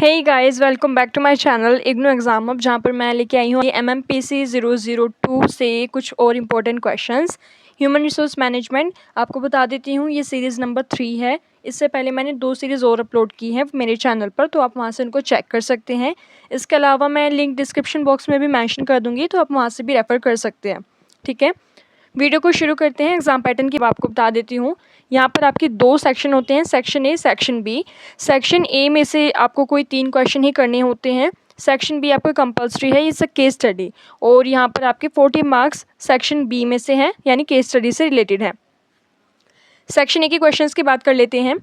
Hey guys, welcome back to my channel IGNOU exam अब, जहाँ पर मैं लेके आई हूँ MMPC 002 से कुछ और important questions. Human resource management आपको बता देती हूँ, ये सीरीज़ नंबर 3 है। इससे पहले मैंने 2 सीरीज़ और अपलोड की हैं मेरे चैनल पर, तो आप वहाँ से उनको चेक कर सकते हैं। इसके अलावा मैं लिंक डिस्क्रिप्शन बॉक्स में भी मैंशन कर दूँगी, तो आप वहाँ से भी रेफ़र कर सकते हैं। ठीक है, वीडियो को शुरू करते हैं। एग्जाम पैटर्न की आपको बता देती हूँ। यहाँ पर आपके 2 सेक्शन होते हैं, section A, section B. Section A में से आपको कोई 3 क्वेश्चन ही करने होते हैं। सेक्शन बी आपको कंपलसरी है, इट्स अ केस स्टडी। और यहाँ पर आपके 40 मार्क्स सेक्शन बी में से हैं, यानी केस स्टडी से रिलेटेड है। सेक्शन ए के क्वेश्चंस की बात कर लेते हैं।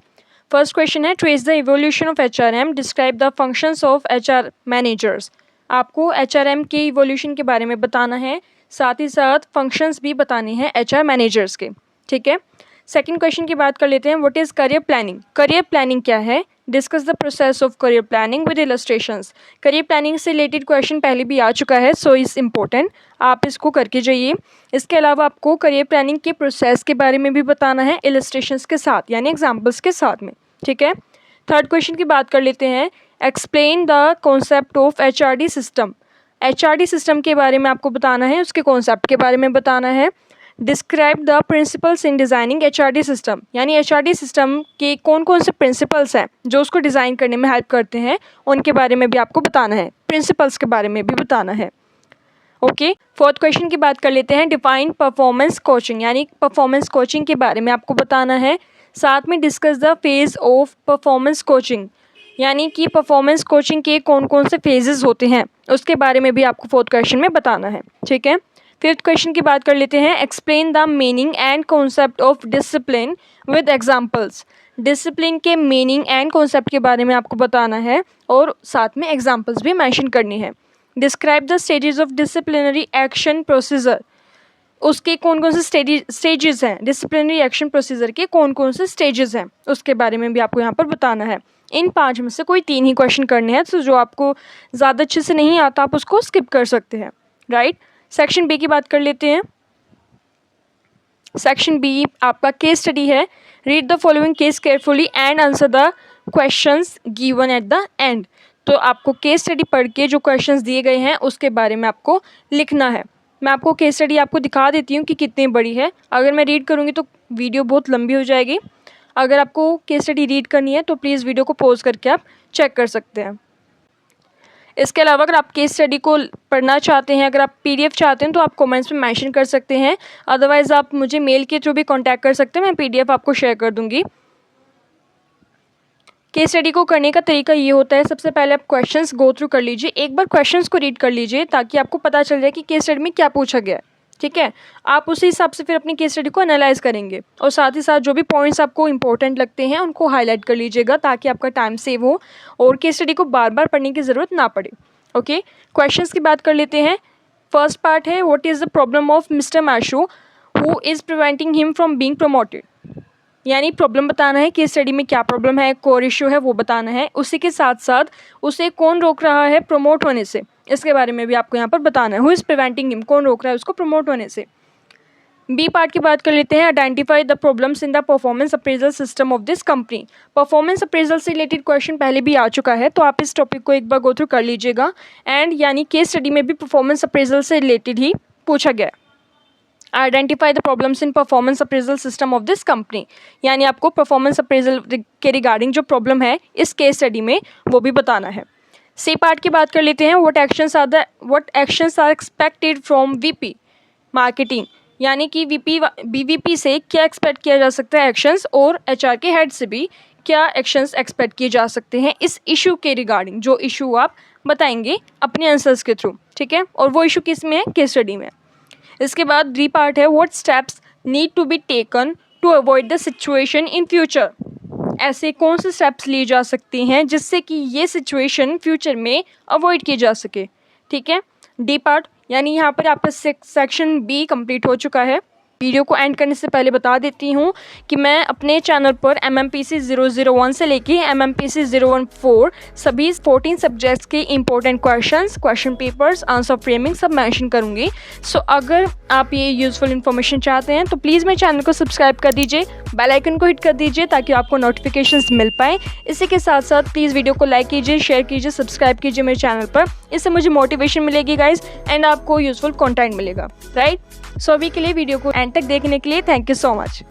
फर्स्ट क्वेश्चन है, trace the evolution of HRM, describe the functions of HR managers. आपको HRM के इवोल्यूशन के बारे में बताना है, साथ ही साथ फंक्शंस भी बताने हैं HR मैनेजर्स के। ठीक है, सेकंड क्वेश्चन की बात कर लेते हैं। What is career planning? Career planning क्या है? Discuss the process of career planning with illustrations. Career planning से रिलेटेड क्वेश्चन पहले भी आ चुका है, सो इज़ इम्पोर्टेंट, आप इसको करके जाइए। इसके अलावा आपको करियर प्लानिंग के प्रोसेस के बारे में भी बताना है, इलस्ट्रेशंस के साथ, यानी एग्जाम्पल्स के साथ में। ठीक है, थर्ड क्वेश्चन की बात कर लेते हैं। Explain the concept of HRD system. HRD system के बारे में आपको बताना है, उसके कॉन्सेप्ट के बारे में बताना है। Describe the principles in designing HRD system, यानी HRD सिस्टम के कौन कौन से प्रिंसिपल्स हैं जो उसको डिज़ाइन करने में हेल्प करते हैं, उनके बारे में भी आपको बताना है, प्रिंसिपल्स के बारे में भी बताना है। ओके, फोर्थ क्वेश्चन की बात कर लेते हैं। डिफाइन परफॉर्मेंस कोचिंग, यानी परफॉर्मेंस कोचिंग के बारे में आपको बताना है। साथ में discuss the phase of performance coaching, यानी कि परफॉर्मेंस कोचिंग के कौन कौन से फेजेस होते हैं, उसके बारे में भी आपको फोर्थ क्वेश्चन में बताना है। ठीक है, फिफ्थ क्वेश्चन की बात कर लेते हैं। Explain the meaning and concept of discipline with examples. Discipline के मीनिंग एंड कॉन्सेप्ट के बारे में आपको बताना है और साथ में एग्जाम्पल्स भी मैंशन करनी है। Describe the stages of disciplinary action procedure. उसके कौन कौन से स्टेजेस हैं, डिसिप्लिनरी एक्शन प्रोसीजर के कौन कौन से स्टेजेस हैं, उसके बारे में भी आपको यहाँ पर बताना है। इन 5 में से कोई 3 ही क्वेश्चन करने हैं, तो जो आपको ज़्यादा अच्छे से नहीं आता आप उसको स्किप कर सकते हैं। राइट, सेक्शन बी की बात कर लेते हैं। सेक्शन बी आपका केस स्टडी है। Read the following case carefully and answer the questions given at the end. तो आपको केस स्टडी पढ़ के जो क्वेश्चंस दिए गए हैं उसके बारे में आपको लिखना है। मैं आपको केस स्टडी आपको दिखा देती हूँ कि कितनी बड़ी है। अगर मैं रीड करूँगी तो वीडियो बहुत लंबी हो जाएगी। अगर आपको केस स्टडी रीड करनी है तो प्लीज़ वीडियो को पॉज करके आप चेक कर सकते हैं। इसके अलावा अगर आप केस स्टडी को पढ़ना चाहते हैं, अगर आप PDF चाहते हैं, तो आप कमेंट्स में मेंशन कर सकते हैं। अदरवाइज़ आप मुझे मेल के थ्रू भी कांटेक्ट कर सकते हैं, मैं PDF आपको शेयर कर दूंगी। केस स्टडी को करने का तरीका ये होता है, सबसे पहले आप क्वेश्चंस गो थ्रू कर लीजिए, एक बार क्वेश्चंस को रीड कर लीजिए ताकि आपको पता चल जाए कि केस स्टडी में क्या पूछा गया है। ठीक है, आप उसी हिसाब से फिर अपनी केस स्टडी को एनालाइज करेंगे और साथ ही साथ जो भी पॉइंट्स आपको इंपॉर्टेंट लगते हैं उनको हाईलाइट कर लीजिएगा ताकि आपका टाइम सेव हो और केस स्टडी को बार बार पढ़ने की ज़रूरत ना पड़े। ओके, क्वेश्चंस की बात कर लेते हैं। फर्स्ट पार्ट है, what is the problem of mister Mathew who is preventing him from being promoted. यानी प्रॉब्लम बताना है, केस स्टडी में क्या प्रॉब्लम है, कोर इशू है, वो बताना है। उसी के साथ साथ उसे कौन रोक रहा है प्रमोट होने से, इसके बारे में भी आपको यहाँ पर बताना है। हु इज़ प्रिवेंटिंग हिम, कौन रोक रहा है उसको प्रमोट होने से। बी पार्ट की बात कर लेते हैं। Identify the problems in the performance appraisal system of this company. Performance appraisal से रिलेटेड क्वेश्चन पहले भी आ चुका है, तो आप इस टॉपिक को एक बार गो थ्रू कर लीजिएगा। एंड यानी केस स्टडी में भी परफॉर्मेंस अप्रेजल से रिलेटेड ही पूछा गया है। Identify the problems in performance appraisal system of this company, यानी आपको परफॉर्मेंस अप्रेजल के रिगार्डिंग जो प्रॉब्लम है इस केस स्टडी में वो भी बताना है। सी पार्ट की बात कर लेते हैं। What actions are expected from VP marketing, यानी कि BVP से क्या एक्सपेक्ट किया जा सकता है एक्शंस, और HR के हेड से भी क्या एक्शंस एक्सपेक्ट किए जा सकते हैं इस इशू के रिगार्डिंग, जो इशू आप बताएंगे अपने आंसर्स के थ्रू। ठीक है, और वो इशू किस में है, केस स्टडी में। इसके बाद डी पार्ट है, what steps need to be taken to avoid the situation in future. ऐसे कौन से स्टेप्स लिए जा सकते हैं जिससे कि ये सिचुएशन फ्यूचर में अवॉइड की जा सके। ठीक है, डी पार्ट यानी यहाँ पर आपका सेक्शन बी कंप्लीट हो चुका है। वीडियो को एंड करने से पहले बता देती हूँ कि मैं अपने चैनल पर MMPC 001 से लेके MMPC 014 सभी 14 सब्जेक्ट्स के important question papers, answer framing सब मेंशन करूँगी। सो अगर आप ये यूज़फुल इन्फॉर्मेशन चाहते हैं तो प्लीज़ मेरे चैनल को सब्सक्राइब कर दीजिए, बेल आइकन को हिट कर दीजिए ताकि आपको नोटिफिकेशंस मिल पाए। इसी के साथ साथ प्लीज़ वीडियो को लाइक कीजिए, शेयर कीजिए, सब्सक्राइब कीजिए मेरे चैनल पर। इससे मुझे मोटिवेशन मिलेगी गाइज एंड आपको यूज़फुल कंटेंट मिलेगा, राइट। सो अभी के लिए वीडियो को एंड तक देखने के लिए थैंक यू सो मच।